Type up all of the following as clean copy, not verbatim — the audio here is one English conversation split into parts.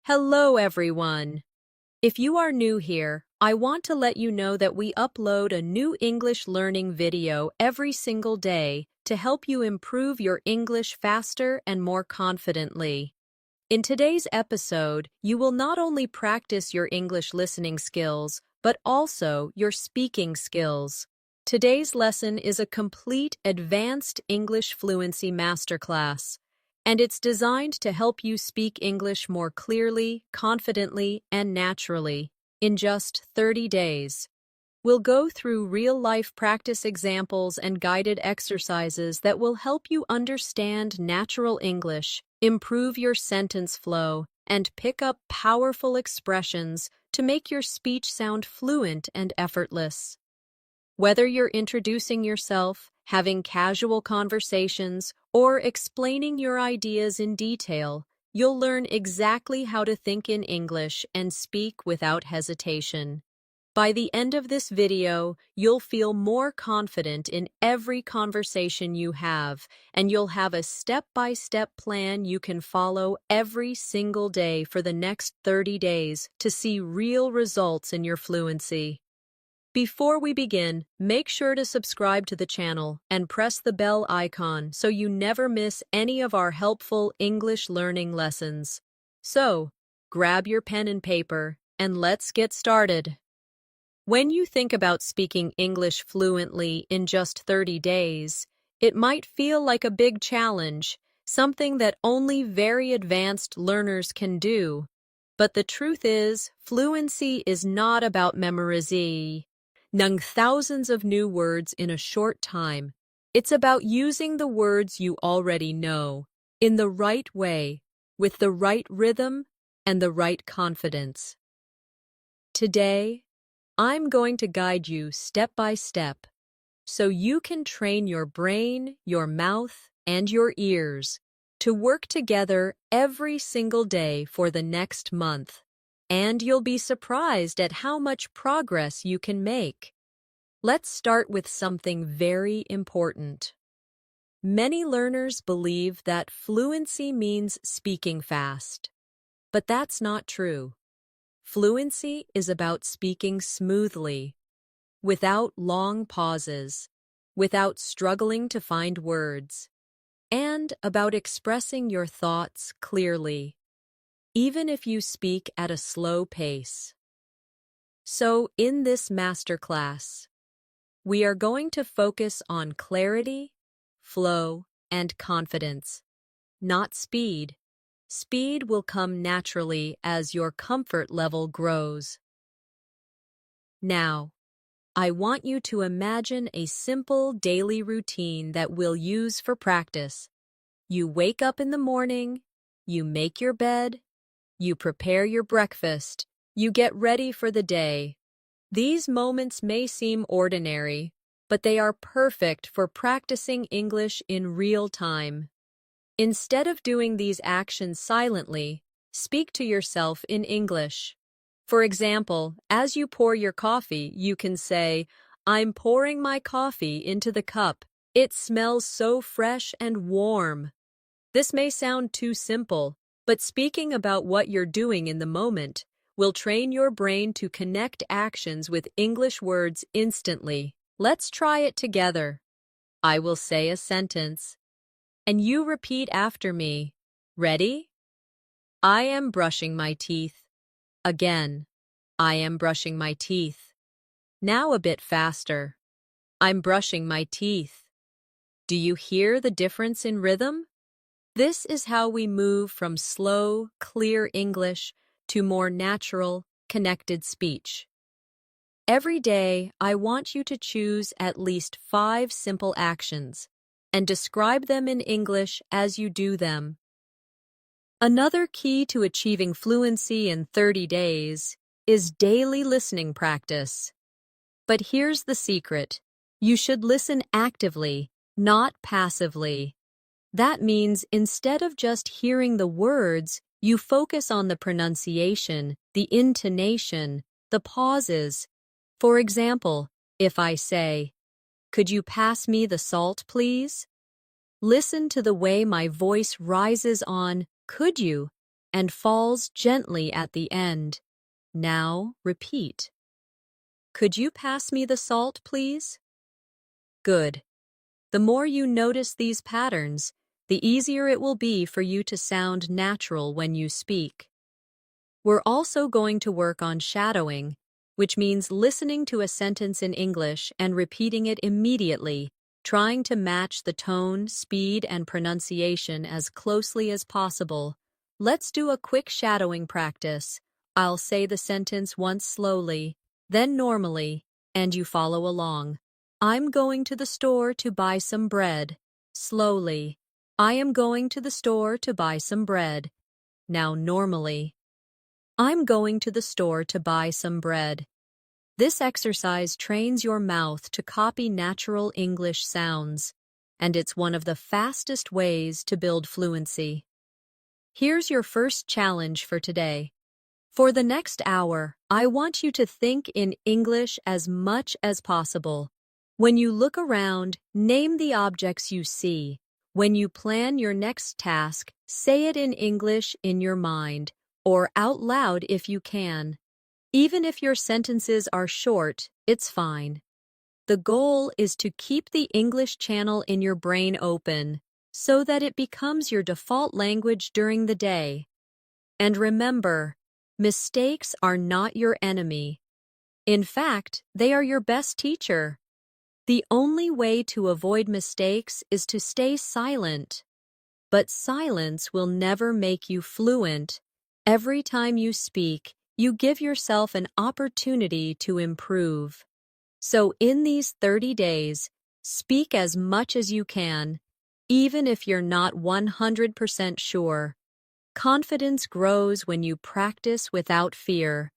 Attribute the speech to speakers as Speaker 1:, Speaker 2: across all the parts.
Speaker 1: Hello, everyone. If you are new here, I want to let you know that we upload a new English learning video every single day to help you improve your English faster and more confidently. In today's episode, you will not only practice your English listening skills, but also your speaking skills. Today's lesson is a complete advanced English fluency masterclass, and it's designed to help you speak English more clearly, confidently, and naturally in just 30 days. We'll go through real-life practice examples and guided exercises that will help you understand natural English, improve your sentence flow, and pick up powerful expressions to make your speech sound fluent and effortless. Whether you're introducing yourself, having casual conversations, or explaining your ideas in detail, you'll learn exactly how to think in English and speak without hesitation. By the end of this video, you'll feel more confident in every conversation you have, and you'll have a step-by-step plan you can follow every single day for the next 30 days to see real results in your fluency. Before we begin, make sure to subscribe to the channel and press the bell icon so you never miss any of our helpful English learning lessons. So, grab your pen and paper, and let's get started. When you think about speaking English fluently in just 30 days, it might feel like a big challenge, something that only very advanced learners can do. But the truth is, fluency is not about memorizing thousands of new words in a short time. It's about using the words you already know in the right way, with the right rhythm and the right confidence. Today, I'm going to guide you step by step so you can train your brain, your mouth, and your ears to work together every single day for the next month. And you'll be surprised at how much progress you can make. Let's start with something very important. Many learners believe that fluency means speaking fast, but that's not true. Fluency is about speaking smoothly, without long pauses, without struggling to find words, and about expressing your thoughts clearly, even if you speak at a slow pace. So, in this masterclass, we are going to focus on clarity, flow, and confidence, not speed. Speed will come naturally as your comfort level grows. Now, I want you to imagine a simple daily routine that we'll use for practice. You wake up in the morning, you make your bed, you prepare your breakfast, you get ready for the day. These moments may seem ordinary, but they are perfect for practicing English in real time. Instead of doing these actions silently, speak to yourself in English. For example, as you pour your coffee, you can say, "I'm pouring my coffee into the cup. It smells so fresh and warm." This may sound too simple, but speaking about what you're doing in the moment will train your brain to connect actions with English words instantly. Let's try it together. I will say a sentence, and you repeat after me. Ready? I am brushing my teeth. Again, I am brushing my teeth. Now a bit faster. I'm brushing my teeth. Do you hear the difference in rhythm? This is how we move from slow, clear English to more natural, connected speech. Every day, I want you to choose at least 5 simple actions and describe them in English as you do them. Another key to achieving fluency in 30 days is daily listening practice. But here's the secret. You should listen actively, not passively. That means instead of just hearing the words, you focus on the pronunciation, the intonation, the pauses. For example, if I say, "Could you pass me the salt, please?" Listen to the way my voice rises on "could you" and falls gently at the end. Now, repeat. Could you pass me the salt, please? Good. The more you notice these patterns, the easier it will be for you to sound natural when you speak. We're also going to work on shadowing, which means listening to a sentence in English and repeating it immediately, trying to match the tone, speed, and pronunciation as closely as possible. Let's do a quick shadowing practice. I'll say the sentence once slowly, then normally, and you follow along. I'm going to the store to buy some bread. Slowly. I am going to the store to buy some bread. Now normally. I'm going to the store to buy some bread. This exercise trains your mouth to copy natural English sounds, and it's one of the fastest ways to build fluency. Here's your first challenge for today. For the next hour, I want you to think in English as much as possible. When you look around, name the objects you see. When you plan your next task, say it in English in your mind, or out loud if you can. Even if your sentences are short, it's fine. The goal is to keep the English channel in your brain open so that it becomes your default language during the day. And remember, mistakes are not your enemy. In fact, they are your best teacher. The only way to avoid mistakes is to stay silent. But silence will never make you fluent. Every time you speak, you give yourself an opportunity to improve. So in these 30 days, speak as much as you can, even if you're not 100% sure. Confidence grows when you practice without fear.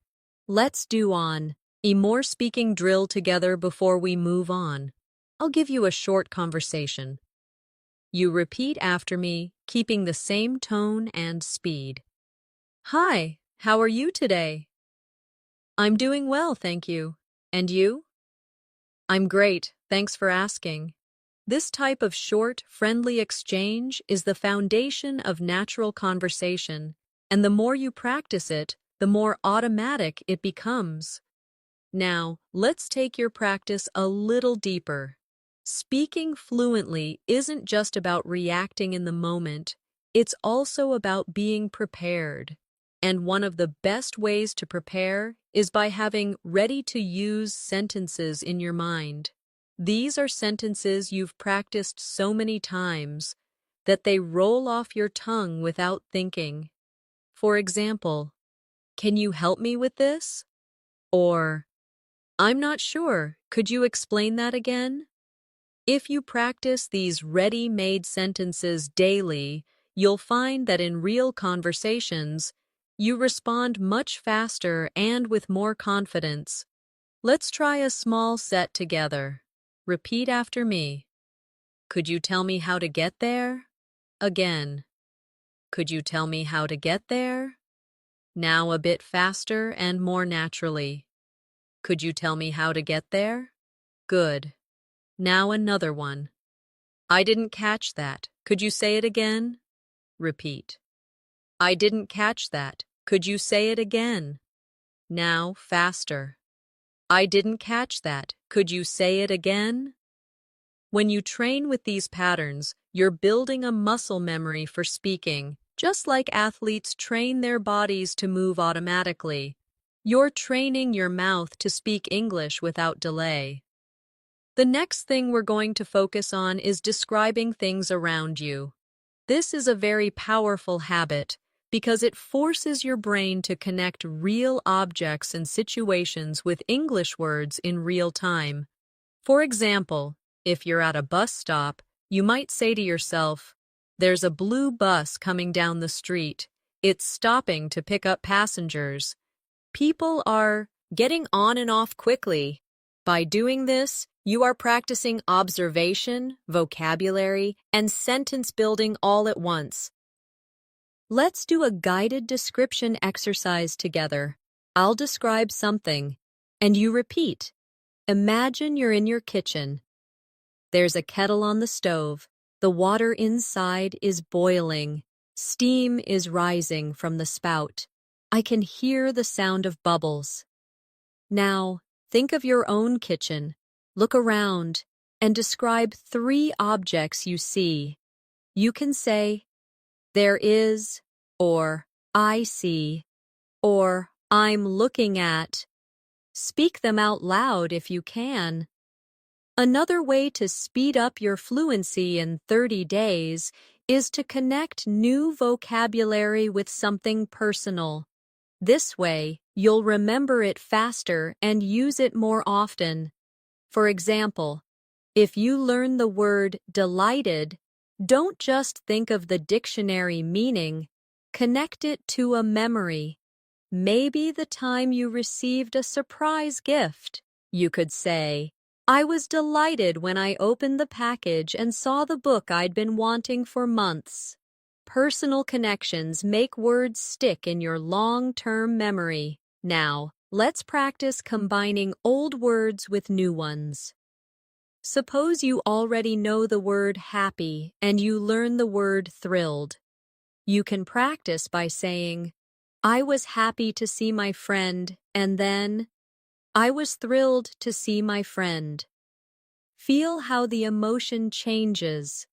Speaker 1: Let's do a more speaking drill together before we move on. I'll give you a short conversation. You repeat after me, keeping the same tone and speed. Hi, how are you today? I'm doing well, thank you. And you? I'm great, thanks for asking. This type of short, friendly exchange is the foundation of natural conversation, and the more you practice it, the more automatic it becomes. Now, let's take your practice a little deeper. Speaking fluently isn't just about reacting in the moment, it's also about being prepared. And one of the best ways to prepare is by having ready-to-use sentences in your mind. These are sentences you've practiced so many times that they roll off your tongue without thinking. For example, can you help me with this? Or, I'm not sure, could you explain that again? If you practice these ready-made sentences daily, you'll find that in real conversations, you respond much faster and with more confidence. Let's try a small set together. Repeat after me. Could you tell me how to get there? Again. Could you tell me how to get there? Now a bit faster and more naturally. Could you tell me how to get there? Good. Now another one. I didn't catch that. Could you say it again? Repeat. I didn't catch that. Could you say it again? Now faster. I didn't catch that. Could you say it again? When you train with these patterns, you're building a muscle memory for speaking, just like athletes train their bodies to move automatically. You're training your mouth to speak English without delay. The next thing we're going to focus on is describing things around you. This is a very powerful habit because it forces your brain to connect real objects and situations with English words in real time. For example, if you're at a bus stop, you might say to yourself, "There's a blue bus coming down the street. It's stopping to pick up passengers." People are getting on and off quickly. By doing this, you are practicing observation, vocabulary, and sentence building all at once. Let's do a guided description exercise together. I'll describe something, and you repeat. Imagine you're in your kitchen. There's a kettle on the stove. The water inside is boiling. Steam is rising from the spout. I can hear the sound of bubbles. Now, think of your own kitchen. Look around and describe 3 objects you see. You can say, there is, or I see, or I'm looking at. Speak them out loud if you can. Another way to speed up your fluency in 30 days is to connect new vocabulary with something personal. This way, you'll remember it faster and use it more often. For example, if you learn the word delighted, don't just think of the dictionary meaning, connect it to a memory. Maybe the time you received a surprise gift. You could say, I was delighted when I opened the package and saw the book I'd been wanting for months. Personal connections make words stick in your long-term memory. Now, let's practice combining old words with new ones. Suppose you already know the word happy and you learn the word thrilled. You can practice by saying, I was happy to see my friend, and then, I was thrilled to see my friend. Feel how the emotion changes.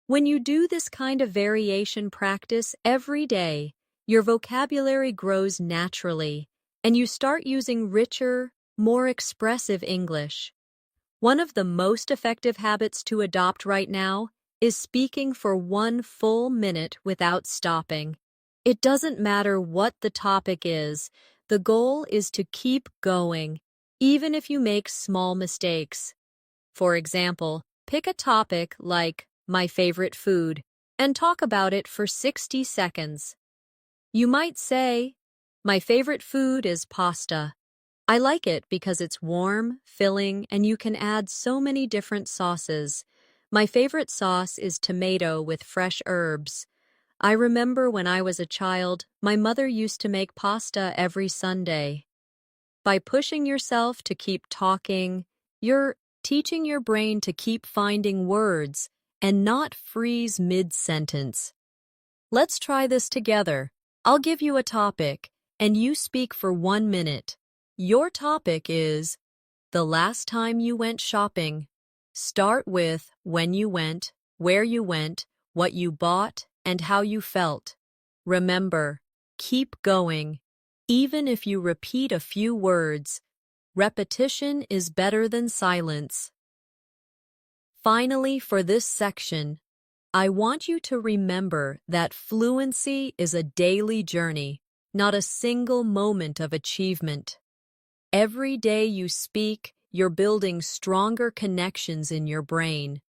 Speaker 1: When you do this kind of variation practice every day, your vocabulary grows naturally, and you start using richer, more expressive English. One of the most effective habits to adopt right now is speaking for 1 full minute without stopping. It doesn't matter what the topic is, the goal is to keep going, even if you make small mistakes. For example, pick a topic like my favorite food and talk about it for 60 seconds. You might say, my favorite food is pasta. I like it because it's warm, filling, and you can add so many different sauces. My favorite sauce is tomato with fresh herbs. I remember when I was a child, my mother used to make pasta every Sunday. By pushing yourself to keep talking, you're teaching your brain to keep finding words and not freeze mid-sentence. Let's try this together. I'll give you a topic, and you speak for 1 minute. Your topic is the last time you went shopping. Start with when you went, where you went, what you bought, and how you felt. Remember, keep going. Even if you repeat a few words, repetition is better than silence. Finally, for this section, I want you to remember that fluency is a daily journey, not a single moment of achievement. Every day you speak, you're building stronger connections in your brain.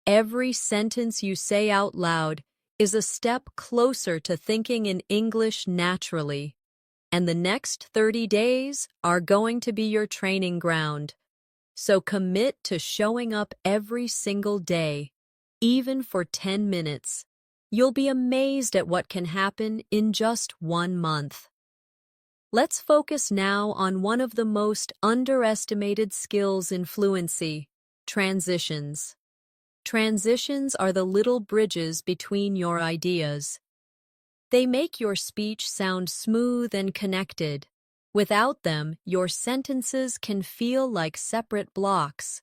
Speaker 1: Every sentence you say out loud is a step closer to thinking in English naturally. And the next 30 days are going to be your training ground. So commit to showing up every single day, even for 10 minutes. You'll be amazed at what can happen in just 1 month. Let's focus now on one of the most underestimated skills in fluency, transitions. Transitions are the little bridges between your ideas. They make your speech sound smooth and connected. Without them, your sentences can feel like separate blocks.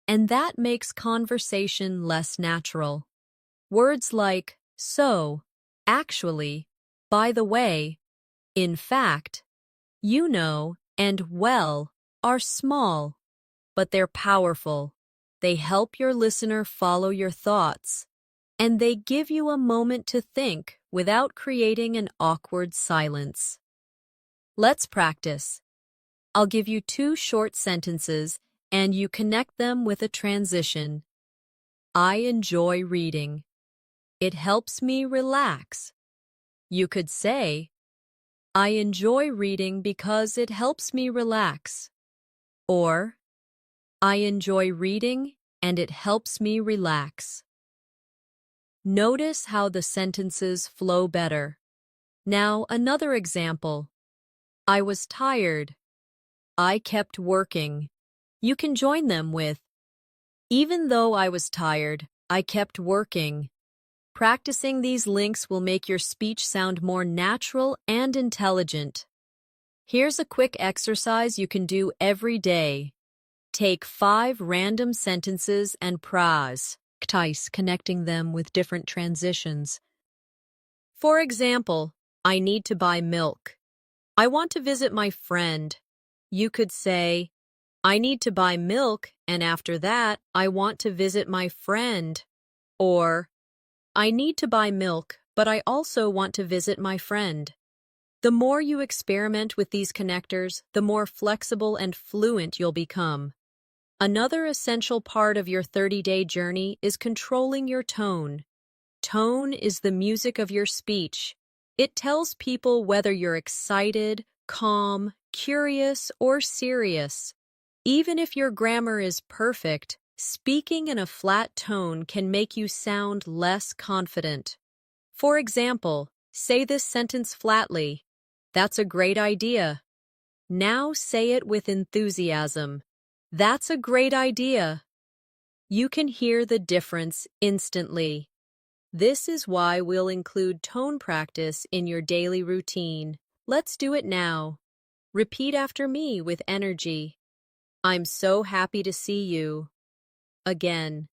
Speaker 1: And that makes conversation less natural. Words like so, actually, by the way, in fact, you know, and well are small, but they're powerful. They help your listener follow your thoughts, and they give you a moment to think without creating an awkward silence. Let's practice. I'll give you 2 short sentences, and you connect them with a transition. I enjoy reading. It helps me relax. You could say, I enjoy reading because it helps me relax. Or, I enjoy reading and it helps me relax. Notice how the sentences flow better. Now, another example. I was tired. I kept working. You can join them with, even though I was tired, I kept working. Practicing these links will make your speech sound more natural and intelligent. Here's a quick exercise you can do every day. Take 5 random sentences and practice connecting them with different transitions. For example, I need to buy milk. I want to visit my friend. You could say, I need to buy milk, and after that, I want to visit my friend. Or, I need to buy milk, but I also want to visit my friend. The more you experiment with these connectors, the more flexible and fluent you'll become. Another essential part of your 30-day journey is controlling your tone. Tone is the music of your speech. It tells people whether you're excited, calm, curious, or serious. Even if your grammar is perfect, speaking in a flat tone can make you sound less confident. For example, say this sentence flatly. That's a great idea. Now say it with enthusiasm. That's a great idea. You can hear the difference instantly. This is why we'll include tone practice in your daily routine. Let's do it now. Repeat after me with energy. I'm so happy to see you. Again.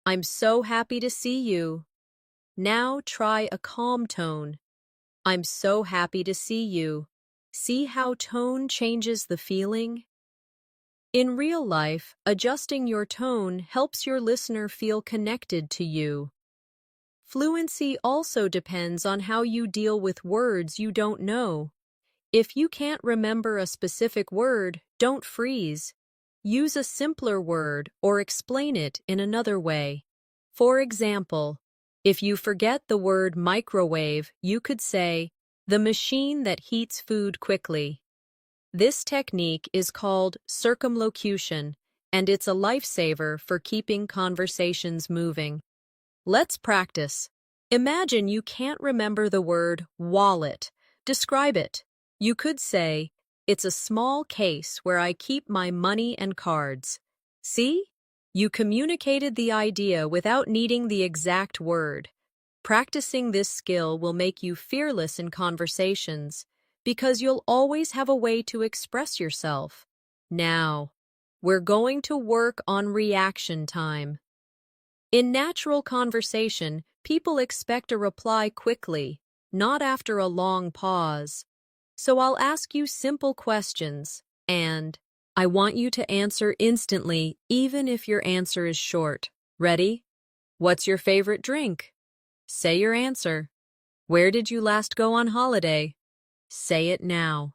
Speaker 1: I'm so happy to see you. Now try a calm tone. I'm so happy to see you. See how tone changes the feeling? In real life, adjusting your tone helps your listener feel connected to you. Fluency also depends on how you deal with words you don't know. If you can't remember a specific word, don't freeze. Use a simpler word or explain it in another way. For example, if you forget the word microwave, you could say, the machine that heats food quickly. This technique is called circumlocution, and it's a lifesaver for keeping conversations moving. Let's practice. Imagine you can't remember the word wallet. Describe it. You could say, it's a small case where I keep my money and cards. See? You communicated the idea without needing the exact word. Practicing this skill will make you fearless in conversations because you'll always have a way to express yourself. Now, we're going to work on reaction time. In natural conversation, people expect a reply quickly, not after a long pause. So I'll ask you simple questions, and I want you to answer instantly, even if your answer is short. Ready? What's your favorite drink? Say your answer. Where did you last go on holiday? Say it now.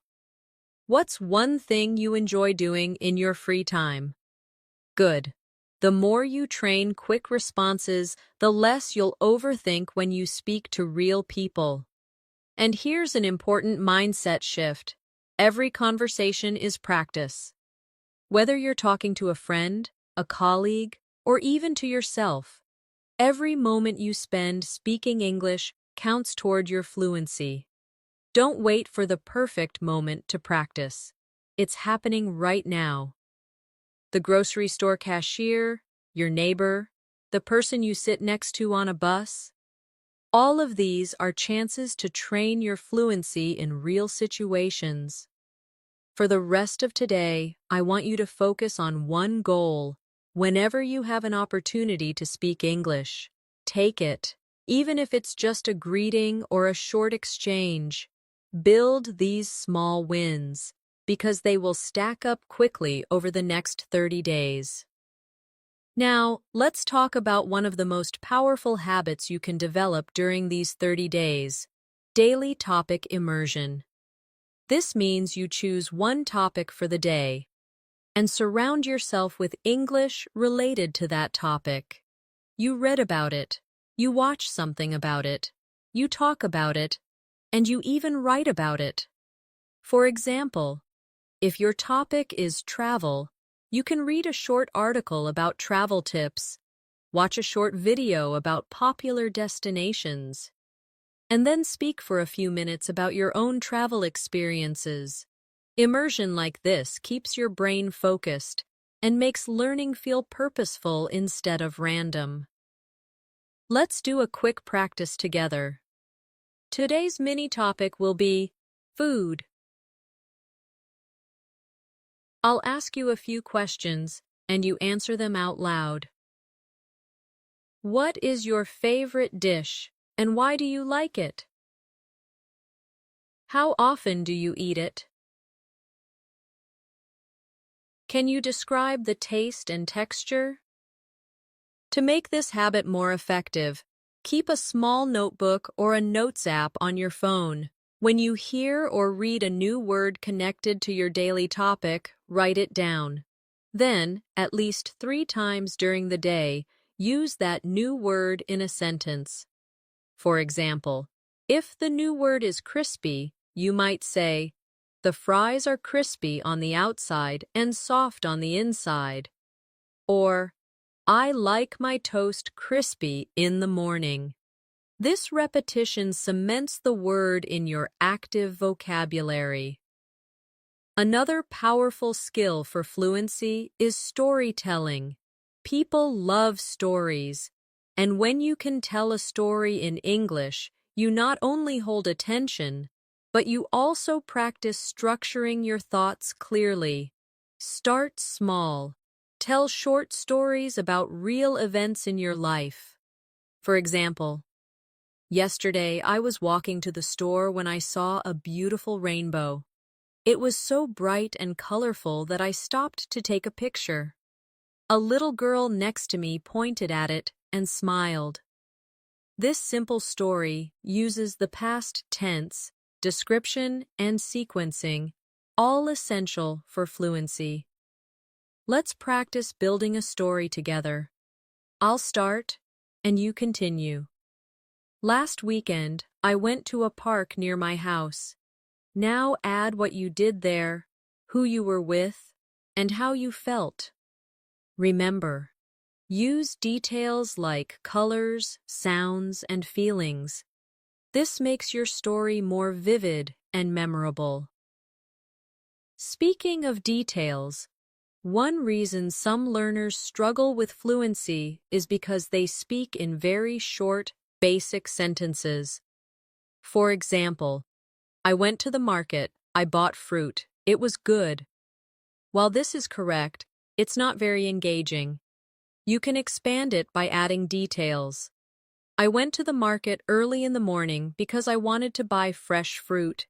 Speaker 1: What's one thing you enjoy doing in your free time? Good. The more you train quick responses, the less you'll overthink when you speak to real people. And here's an important mindset shift. Every conversation is practice. Whether you're talking to a friend, a colleague, or even to yourself, every moment you spend speaking English counts toward your fluency. Don't wait for the perfect moment to practice. It's happening right now. The grocery store cashier, your neighbor, the person you sit next to on a bus. All of these are chances to train your fluency in real situations. For the rest of today, I want you to focus on one goal. Whenever you have an opportunity to speak English, take it, even if it's just a greeting or a short exchange. Build these small wins, because they will stack up quickly over the next 30 days. Now, let's talk about one of the most powerful habits you can develop during these 30 days, daily topic immersion. This means you choose one topic for the day and surround yourself with English related to that topic. You read about it, you watch something about it, you talk about it, and you even write about it. For example, if your topic is travel, you can read a short article about travel tips, watch a short video about popular destinations, and then speak for a few minutes about your own travel experiences. Immersion like this keeps your brain focused and makes learning feel purposeful instead of random. Let's do a quick practice together. Today's mini topic will be food. I'll ask you a few questions, and you answer them out loud. What is your favorite dish, and why do you like it? How often do you eat it? Can you describe the taste and texture? To make this habit more effective, keep a small notebook or a notes app on your phone. When you hear or read a new word connected to your daily topic, write it down. Then, at least 3 times during the day, use that new word in a sentence. For example, if the new word is crispy, you might say, "The fries are crispy on the outside and soft on the inside." Or, "I like my toast crispy in the morning." This repetition cements the word in your active vocabulary. Another powerful skill for fluency is storytelling. People love stories, and when you can tell a story in English, you not only hold attention, but you also practice structuring your thoughts clearly. Start small. Tell short stories about real events in your life. For example, yesterday I was walking to the store when I saw a beautiful rainbow. It was so bright and colorful that I stopped to take a picture. A little girl next to me pointed at it and smiled. This simple story uses the past tense, description, and sequencing, all essential for fluency. Let's practice building a story together. I'll start, and you continue. Last weekend, I went to a park near my house. Now add what you did there, who you were with, and how you felt. Remember, use details like colors, sounds, and feelings. This makes your story more vivid and memorable. Speaking of details, one reason some learners struggle with fluency is because they speak in very short, basic sentences. For example, "I went to the market, I bought fruit, it was good." While this is correct, it's not very engaging. You can expand it by adding details. "I went to the market early in the morning because I wanted to buy fresh fruit.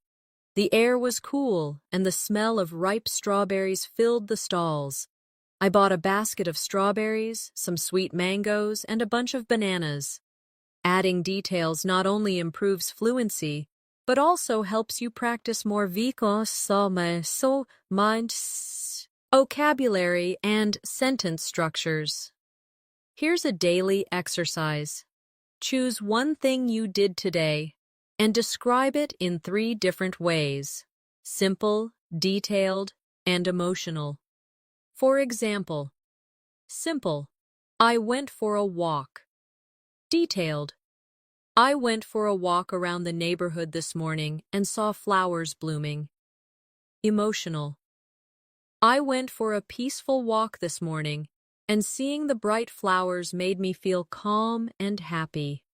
Speaker 1: The air was cool, and the smell of ripe strawberries filled the stalls. I bought a basket of strawberries, some sweet mangoes, and a bunch of bananas." Adding details not only improves fluency, but also helps you practice more vocabulary and sentence structures. Here's a daily exercise. Choose one thing you did today and describe it in 3 different ways: simple, detailed, and emotional. For example, simple, "I went for a walk." Detailed, "I went for a walk around the neighborhood this morning and saw flowers blooming." Emotional, "I went for a peaceful walk this morning, and seeing the bright flowers made me feel calm and happy."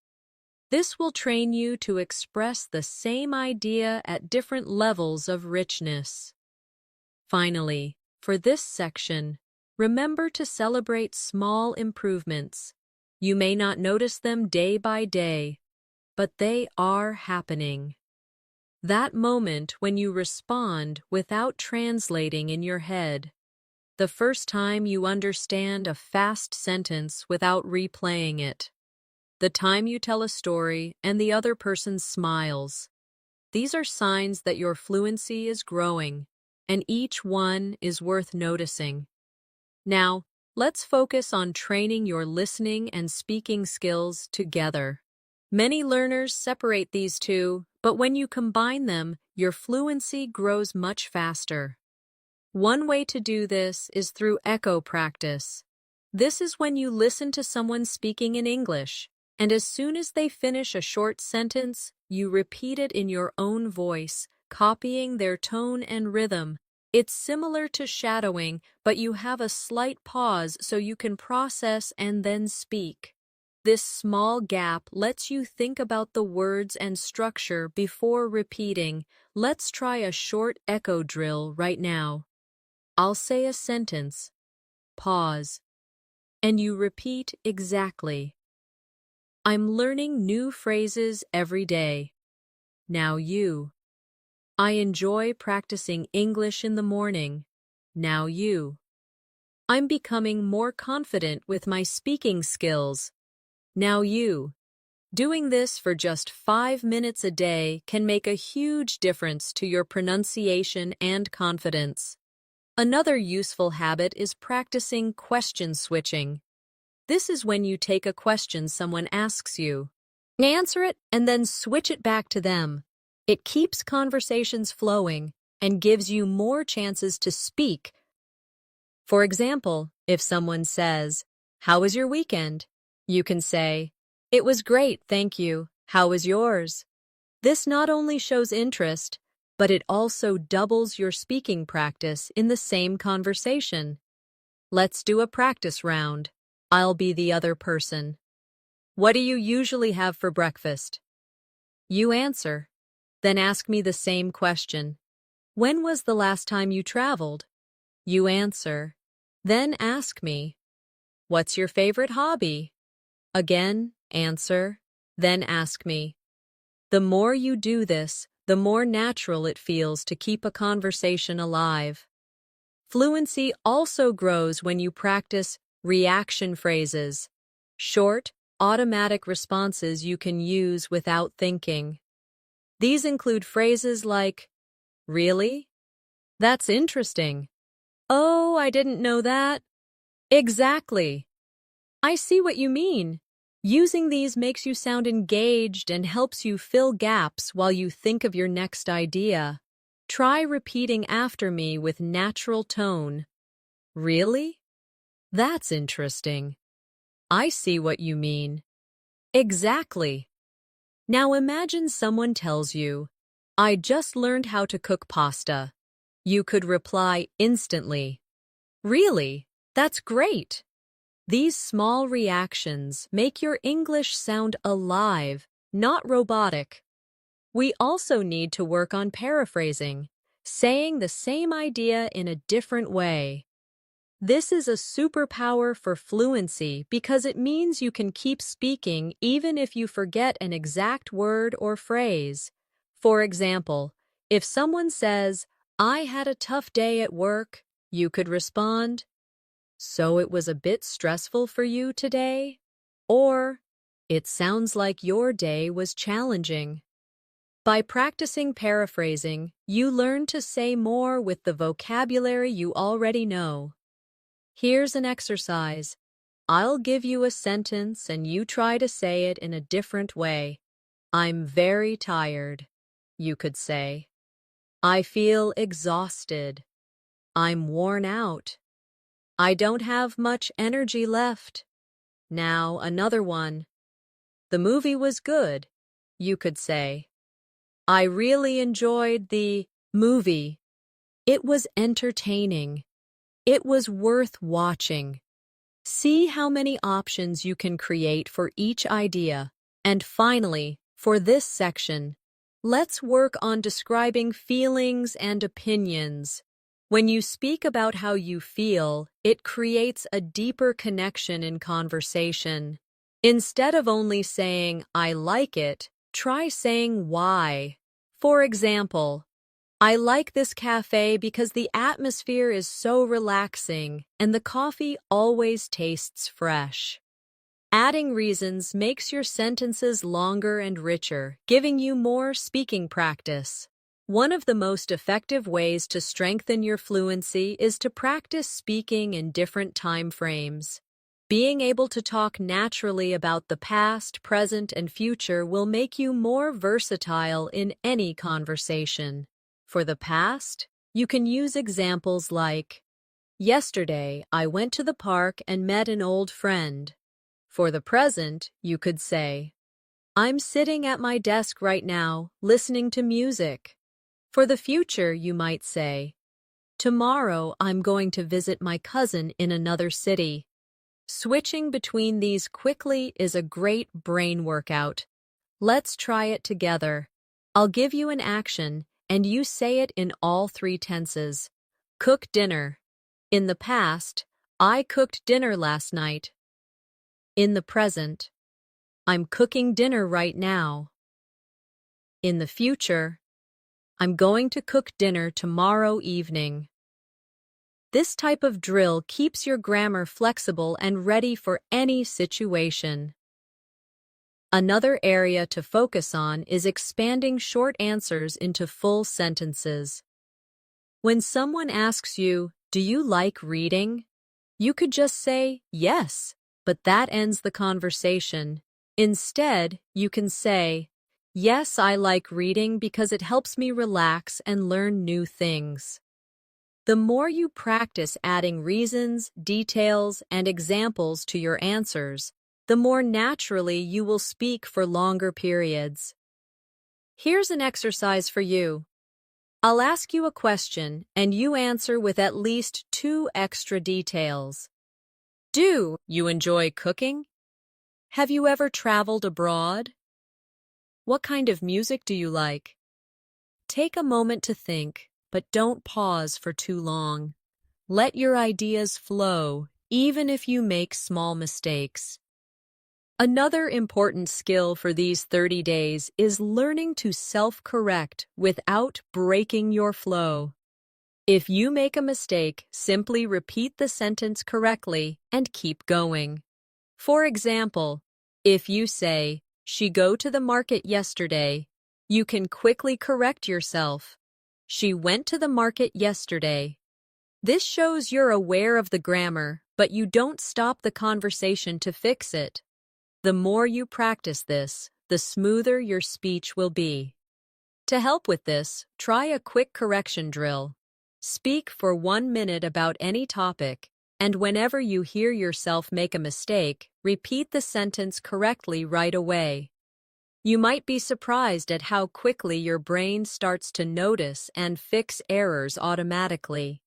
Speaker 1: This will train you to express the same idea at different levels of richness. Finally, for this section, remember to celebrate small improvements. You may not notice them day by day, but they are happening. That moment when you respond without translating in your head. The first time you understand a fast sentence without replaying it. The time you tell a story and the other person smiles. These are signs that your fluency is growing, and each one is worth noticing. Now, let's focus on training your listening and speaking skills together. Many learners separate these two, but when you combine them, your fluency grows much faster. One way to do this is through echo practice. This is when you listen to someone speaking in English, and as soon as they finish a short sentence, you repeat it in your own voice, copying their tone and rhythm. It's similar to shadowing, but you have a slight pause so you can process and then speak. This small gap lets you think about the words and structure before repeating. Let's try a short echo drill right now. I'll say a sentence, pause, and you repeat exactly. I'm learning new phrases every day. Now you. I enjoy practicing English in the morning. Now you. I'm becoming more confident with my speaking skills. Now you. Doing this for just 5 minutes a day can make a huge difference to your pronunciation and confidence. Another useful habit is practicing question switching. This is when you take a question someone asks you, answer it, and then switch it back to them. It keeps conversations flowing and gives you more chances to speak. For example, if someone says, "How was your weekend?" you can say, "It was great, thank you. How was yours?" This not only shows interest, but it also doubles your speaking practice in the same conversation. Let's do a practice round. I'll be the other person. What do you usually have for breakfast? You answer. Then ask me the same question. When was the last time you traveled? You answer. Then ask me. What's your favorite hobby? Again, answer. Then ask me. The more you do this, the more natural it feels to keep a conversation alive. Fluency also grows when you practice reaction phrases, short, automatic responses you can use without thinking. These include phrases like, "Really? That's interesting. Oh, I didn't know that." Exactly. I see what you mean. Using these makes you sound engaged and helps you fill gaps while you think of your next idea. Try repeating after me with natural tone. Really? That's interesting. I see what you mean. Exactly. Now imagine someone tells you, "I just learned how to cook pasta." You could reply instantly, "Really? That's great." These small reactions make your English sound alive, not robotic. We also need to work on paraphrasing, saying the same idea in a different way. This is a superpower for fluency because it means you can keep speaking even if you forget an exact word or phrase. For example, if someone says, "I had a tough day at work," you could respond, "So it was a bit stressful for you today?" Or, "It sounds like your day was challenging." By practicing paraphrasing, you learn to say more with the vocabulary you already know. Here's an exercise. I'll give you a sentence and you try to say it in a different way. I'm very tired. You could say, I feel exhausted. I'm worn out. I don't have much energy left. Now another one. The movie was good. You could say, I really enjoyed the movie. It was entertaining. It was worth watching. See how many options you can create for each idea. And finally, for this section, let's work on describing feelings and opinions. When you speak about how you feel, it creates a deeper connection in conversation. Instead of only saying, I like it, try saying why. For example, I like this cafe because the atmosphere is so relaxing and the coffee always tastes fresh. Adding reasons makes your sentences longer and richer, giving you more speaking practice. One of the most effective ways to strengthen your fluency is to practice speaking in different time frames. Being able to talk naturally about the past, present, and future will make you more versatile in any conversation. For the past, you can use examples like, yesterday, I went to the park and met an old friend. For the present, you could say, I'm sitting at my desk right now, listening to music. For the future, you might say, tomorrow I'm going to visit my cousin in another city. Switching between these quickly is a great brain workout. Let's try it together. I'll give you an action, and you say it in all three tenses. Cook dinner. In the past, I cooked dinner last night. In the present, I'm cooking dinner right now. In the future, I'm going to cook dinner tomorrow evening. This type of drill keeps your grammar flexible and ready for any situation. Another area to focus on is expanding short answers into full sentences. When someone asks you, "Do you like reading?" you could just say, "Yes," but that ends the conversation. Instead, you can say, "Yes, I like reading because it helps me relax and learn new things." The more you practice adding reasons, details, and examples to your answers, the more naturally you will speak for longer periods. Here's an exercise for you. I'll ask you a question, and you answer with at least 2 extra details. Do you enjoy cooking? Have you ever traveled abroad? What kind of music do you like? Take a moment to think, but don't pause for too long. Let your ideas flow, even if you make small mistakes. Another important skill for these 30 days is learning to self-correct without breaking your flow. If you make a mistake, simply repeat the sentence correctly and keep going. For example, if you say, "She go to the market yesterday," you can quickly correct yourself. "She went to the market yesterday." This shows you're aware of the grammar, but you don't stop the conversation to fix it. The more you practice this, the smoother your speech will be. To help with this, try a quick correction drill. Speak for 1 minute about any topic, and whenever you hear yourself make a mistake, repeat the sentence correctly right away. You might be surprised at how quickly your brain starts to notice and fix errors automatically.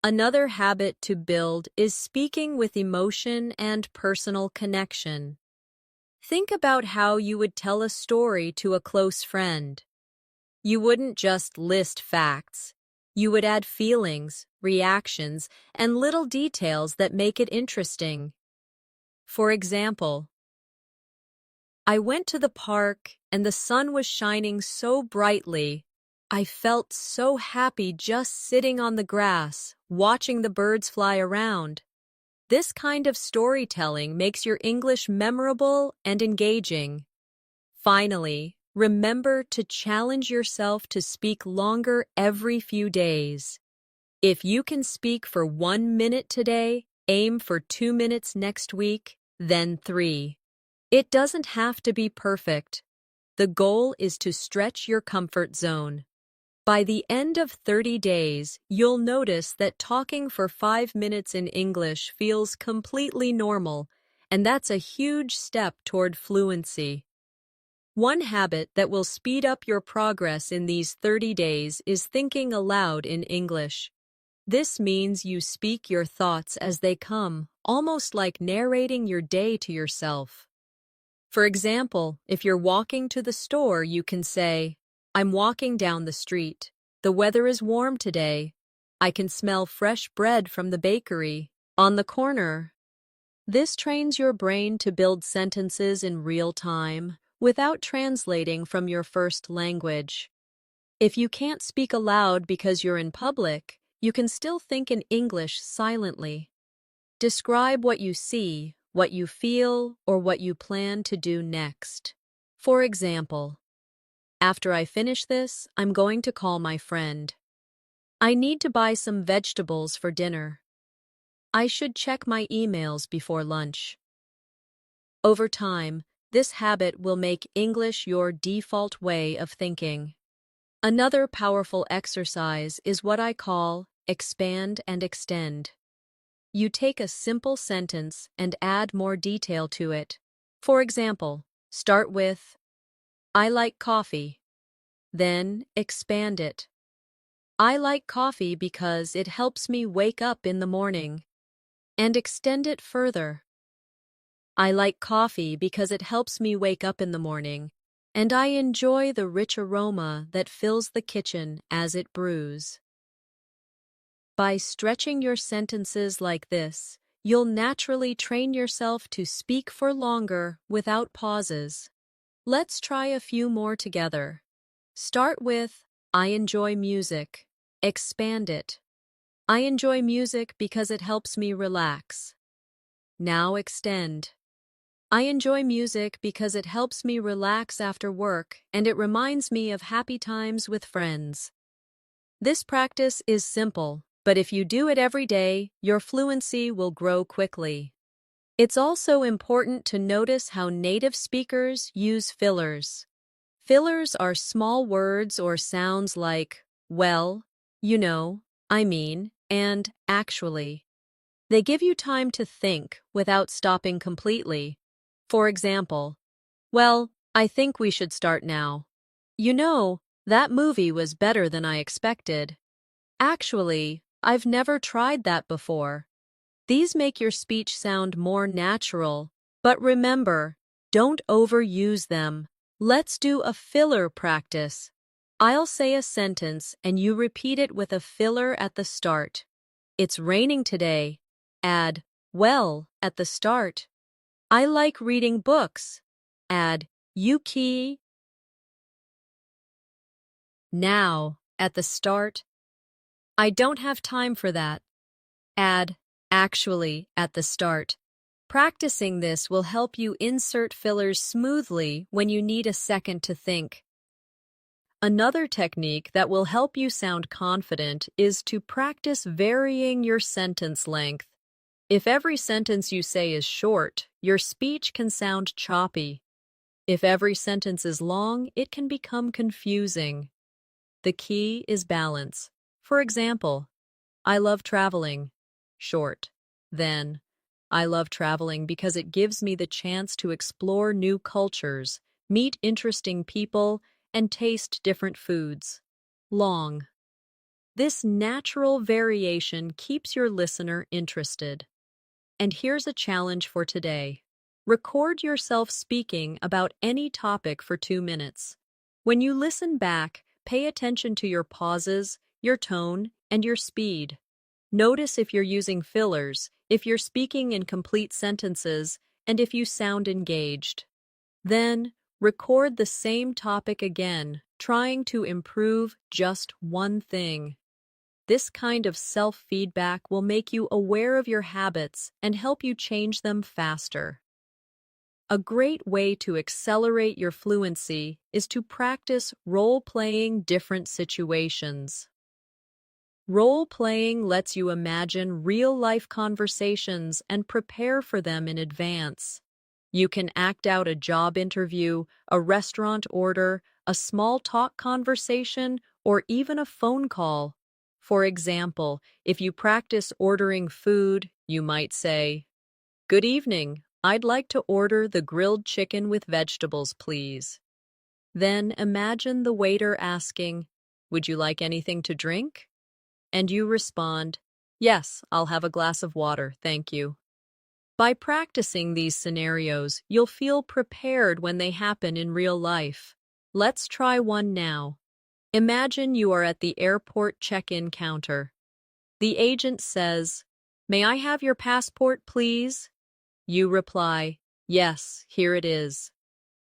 Speaker 1: Another habit to build is speaking with emotion and personal connection. Think about how you would tell a story to a close friend. You wouldn't just list facts. You would add feelings, reactions, and little details that make it interesting. For example, "I went to the park and the sun was shining so brightly. I felt so happy just sitting on the grass, watching the birds fly around." This kind of storytelling makes your English memorable and engaging. Finally, remember to challenge yourself to speak longer every few days. If you can speak for 1 minute today, aim for 2 minutes next week, then 3. It doesn't have to be perfect. The goal is to stretch your comfort zone. By the end of 30 days, you'll notice that talking for 5 minutes in English feels completely normal, and that's a huge step toward fluency. One habit that will speed up your progress in these 30 days is thinking aloud in English. This means you speak your thoughts as they come, almost like narrating your day to yourself. For example, if you're walking to the store, you can say, "I'm walking down the street. The weather is warm today. I can smell fresh bread from the bakery on the corner." This trains your brain to build sentences in real time without translating from your first language. If you can't speak aloud because you're in public, you can still think in English silently. Describe what you see, what you feel, or what you plan to do next. For example, "After I finish this, I'm going to call my friend. I need to buy some vegetables for dinner. I should check my emails before lunch." Over time, this habit will make English your default way of thinking. Another powerful exercise is what I call expand and extend. You take a simple sentence and add more detail to it. For example, start with, "I like coffee." Then expand it. "I like coffee because it helps me wake up in the morning." and extend it further. I like coffee because it helps me wake up in the morning, and I enjoy the rich aroma that fills the kitchen as it brews. By stretching your sentences like this, you'll naturally train yourself to speak for longer without pauses. Let's try a few more together. Start with, I enjoy music. Expand it. I enjoy music because it helps me relax. Now extend. I enjoy music because it helps me relax after work and it reminds me of happy times with friends. This practice is simple, but if you do it every day, your fluency will grow quickly. It's also important to notice how native speakers use fillers. Fillers are small words or sounds like, well, you know, I mean, and actually. They give you time to think without stopping completely. For example, well, I think we should start now. You know, that movie was better than I expected. Actually, I've never tried that before. These make your speech sound more natural, but remember, don't overuse them. Let's do a filler practice. I'll say a sentence and you repeat it with a filler at the start. It's raining today. Add, well, at the start. I like reading books. Add, Yuki. Now, at the start. I don't have time for that. Add, actually, at the start. Practicing this will help you insert fillers smoothly when you need a second to think. Another technique that will help you sound confident is to practice varying your sentence length. If every sentence you say is short, your speech can sound choppy. If every sentence is long, it can become confusing. The key is balance. For example, I love traveling. Short. Then, I love traveling because it gives me the chance to explore new cultures, meet interesting people, and taste different foods. Long. This natural variation keeps your listener interested. And here's a challenge for today. Record yourself speaking about any topic for 2 minutes. When you listen back, pay attention to your pauses, your tone, and your speed. Notice if you're using fillers, if you're speaking in complete sentences, and if you sound engaged. Then, record the same topic again, trying to improve just one thing. This kind of self-feedback will make you aware of your habits and help you change them faster. A great way to accelerate your fluency is to practice role-playing different situations. Role-playing lets you imagine real-life conversations and prepare for them in advance. You can act out a job interview, a restaurant order, a small talk conversation, or even a phone call. For example, if you practice ordering food, you might say, "Good evening, I'd like to order the grilled chicken with vegetables, please." Then imagine the waiter asking, "Would you like anything to drink?" And you respond, "Yes, I'll have a glass of water, thank you." By practicing these scenarios, you'll feel prepared when they happen in real life. Let's try one now. Imagine you are at the airport check-in counter. The agent says, "May I have your passport, please?" You reply, "Yes, here it is."